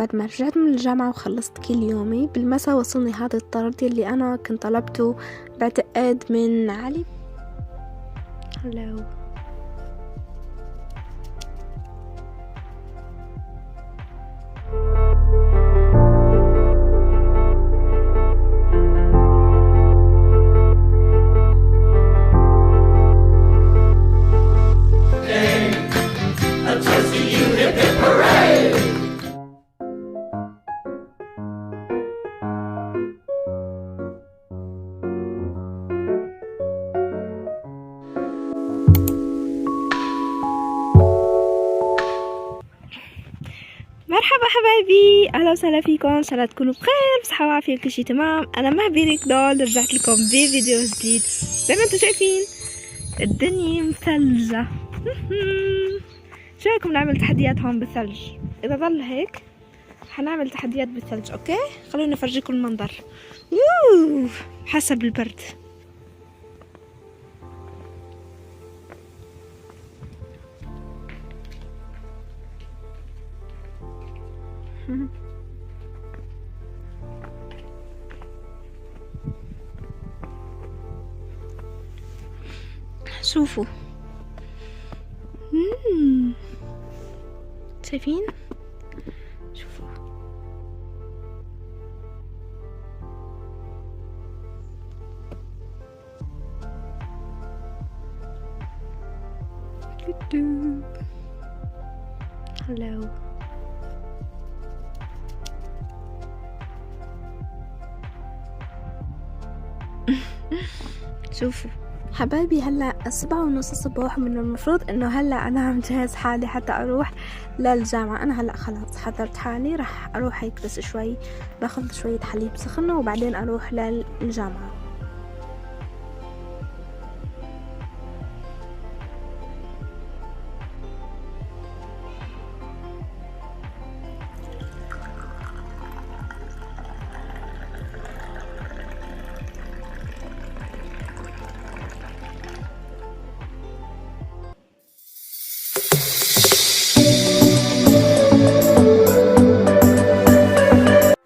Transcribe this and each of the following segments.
بعد ما رجعت من الجامعة وخلصت كل يومي بالمساء وصلني هذا الطرد اللي أنا كنت طلبته بعتقد من علي. هلو مرحبا حبايبي، اهلا وسهلا فيكم. ان شاء الله تكونوا بخير بصحه وعافيه كل شيء تمام. انا مهبي ريك دول، رجعت لكم بفيديو جديد. زي ما انتم شايفين الدنيا مثلجه. شو رايكم نعمل تحديات هون بالثلج؟ اذا ظل هيك حنعمل تحديات بالثلج. اوكي خلونا افرجيكم المنظر. حسب البرد. شوفوا شايفين؟ شوفوا هلو شوفوا حبايبي، هلا 7:30 الصبح، من المفروض انه هلا انا عم جهز حالي حتى اروح للجامعة. انا هلا خلاص حضرت حالي، رح اروح هيك بس شوي باخذ شوية حليب سخنة وبعدين اروح للجامعة.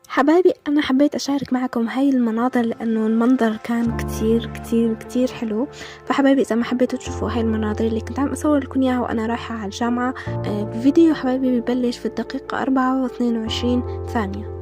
حبايبي أنا حبيت أشارك معكم هاي المناظر لأنه المنظر كان كتير كتير كتير حلو. فحبايبي إذا ما حبيتوا تشوفوا هاي المناظر اللي كنت عم أصور لكم إياها وأنا رايحة على الجامعة، فيديو حبايبي ببلش في الدقيقة 4:22 ثانية.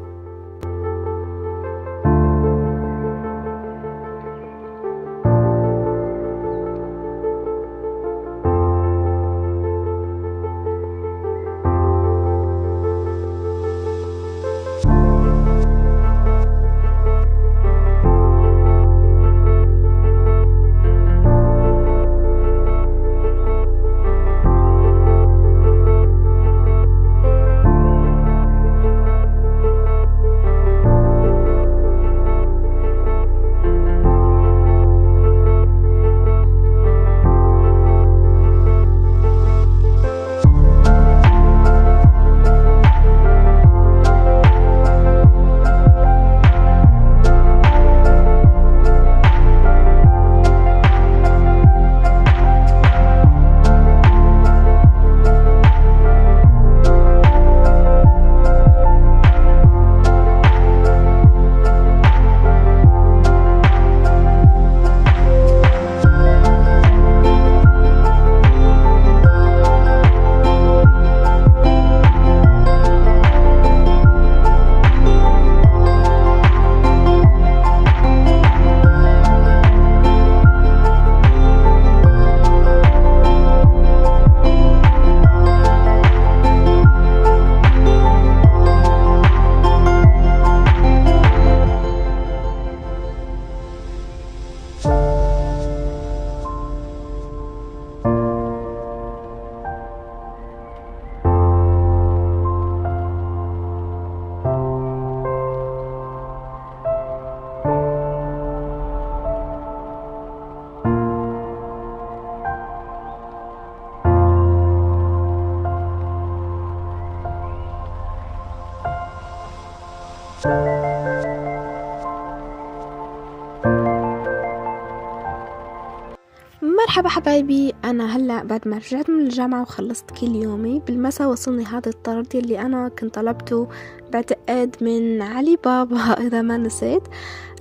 مرحبا حبايبي، أنا هلأ بعد ما رجعت من الجامعة وخلصت كل يومي بالمساء وصلني هذا الطرد اللي أنا كنت طلبته بعتقد من علي بابا إذا ما نسيت،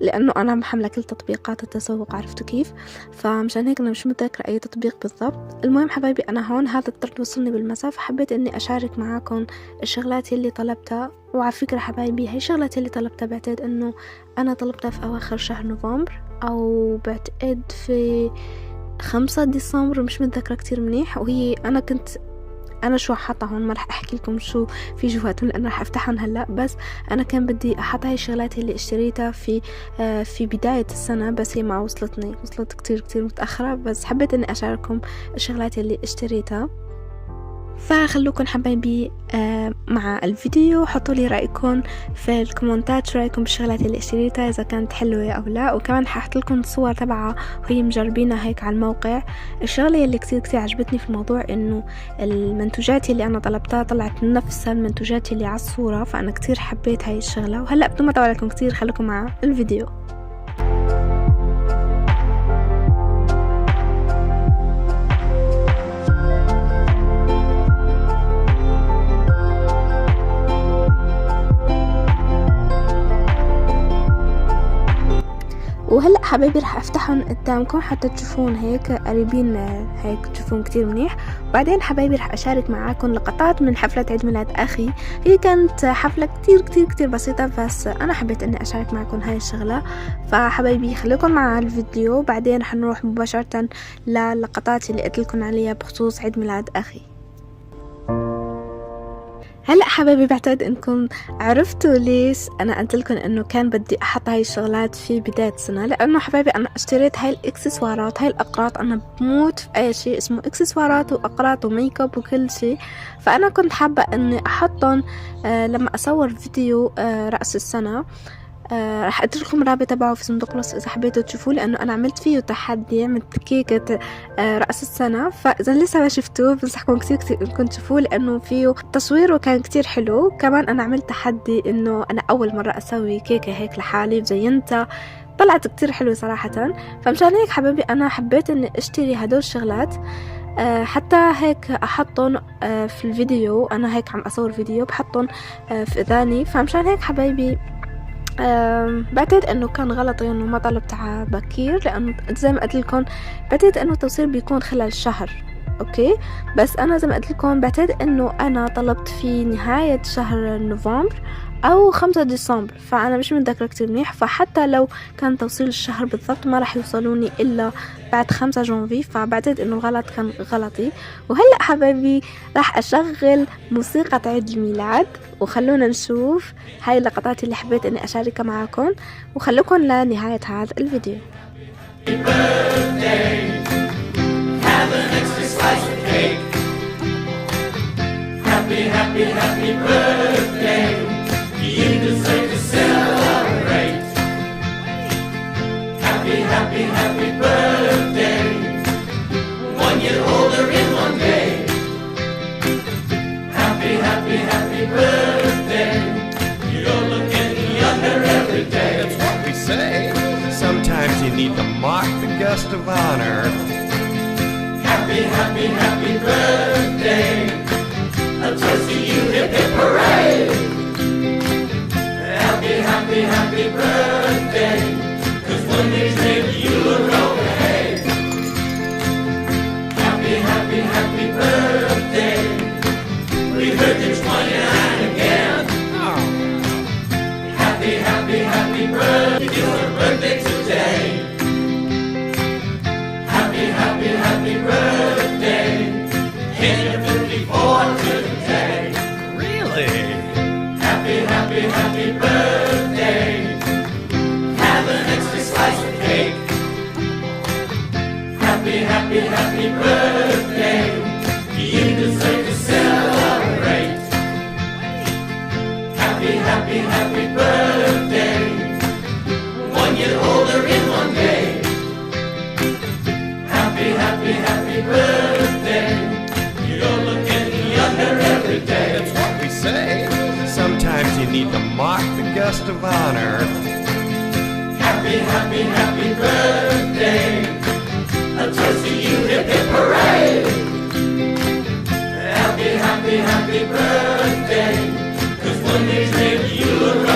لأنه أنا محملة كل تطبيقات التسوق عرفتوا كيف، فمشان هيك أنا مش متذكرة أي تطبيق بالضبط. المهم حبايبي أنا هون هذا الطرد وصلني بالمساء، فحبيت إني أشارك معاكم الشغلات اللي طلبتها. وعلى فكرة حبايبي هاي الشغلات اللي طلبتها بعتقد إنه أنا طلبتها في أواخر شهر نوفمبر أو بعتقد في 5 ديسمبر، مش متذكرة كتير منيح. وهي أنا شو حاطة هون، ما رح أحكي لكم شو في جواتهم لأن رح أفتحهم هلأ، بس أنا كان بدي أحط هاي الشغلات اللي اشتريتها في بداية السنة، بس هي ما وصلت كتير متأخرة، بس حبيت أني أشارككم الشغلات اللي اشتريتها. فخلوكم حبايبي مع الفيديو، حطوا لي رأيكم في الكومنتات، شو رأيكم بالشغلات اللي اشتريتها إذا كانت حلوة أو لا، وكمان حاحط لكم صور تبعها وهي مجربينها هيك على الموقع. الشغلة اللي كتير عجبتني في الموضوع إنه المنتوجات اللي أنا طلبتها طلعت نفس المنتوجات اللي على الصورة، فأنا كتير حبيت هاي الشغلة. وهلأ بدون ما أطول عليكم كتير خلوكم مع الفيديو. وهلأ حبايبي رح افتحهم قدامكم حتى تشوفون هيك قريبين، هيك تشوفون كتير منيح. وبعدين حبايبي رح اشارك معاكم لقطات من حفلة عيد ميلاد اخي. هي كانت حفلة كتير بسيطة، بس انا حبيت اني اشارك معاكم هاي الشغلة. فحبايبي خليكم مع الفيديو، بعدين رح نروح مباشرة للقطات اللي قلت لكم عليها بخصوص عيد ميلاد اخي. هلا حبايبي بعتقد انكم عرفتوا ليش انا قلت لكم انه كان بدي احط هاي الشغلات في بدايه السنه، لانه حبايبي انا اشتريت هاي الاكسسوارات، هاي الاقراط. انا بموت في اي شيء اسمه اكسسوارات واقراط وميك اب وكل شيء، فانا كنت حابه اني احطهم لما اصور فيديو راس السنه. رح اتركلكم رابط تبعه في صندوق الوصف اذا حبيتوا تشوفوه، لانه انا عملت فيه تحدي، عملت كيكه راس السنه، فاذا لسه ما شفتوه بنصحكم كتير انكم تشوفوه لانه فيه تصويره كان كتير حلو. كمان انا عملت تحدي انه انا اول مره اسوي كيكه هيك لحالي وزينتها، طلعت كتير حلوه صراحه. فمشان هيك حبيبي انا حبيت اني اشتري هدول الشغلات حتى هيك احطهم في الفيديو. انا هيك عم اصور فيديو بحطهم في اذاني، فمشان هيك حبايبي بعتقد انه كان غلط انه ما طلبتها بكير، لانه زي ما قلت لكم بعتقد انه التوصيل بيكون خلال شهر، اوكي. بس انا زي ما قلت لكم بعتقد انه انا طلبت في نهاية شهر نوفمبر او 5 ديسمبر، فانا مش متذكرة كتير منيح. فحتى لو كان توصيل الشهر بالضبط ما راح يوصلوني الا بعد 5 جانفي، فبعتقد انه الغلط كان غلطي. وهلأ حبايبي راح اشغل موسيقى عيد الميلاد، وخلونا نشوف هاي اللقطات اللي حبيت اني اشاركها معاكم، وخلوكم لنهاية هذا الفيديو. Happy birthday, you deserve to celebrate. Happy birthday, 1 year older in 1 day. Happy birthday, you're looking younger every day. That's what we say. Sometimes you need to mock the guest of honor. Happy birthday, a toast to you, hip hip hooray! Happy birthday, 'cause one day's late you look okay. Happy birthday, we heard you 29 again. Oh. Happy birthday, your birthday today. Happy birthday, can you really afford today? Really? Happy birthday, have an extra slice of cake. Happy birthday, you deserve to celebrate. Happy birthday, 1 year older in 1 day. Happy birthday, you're looking younger every day. That's what we say. Sometimes you need to mock the guest of honor. Happy birthday, a a toast to you, hip hip hooray. Happy, happy, happy birthday, 'cause one day's made you look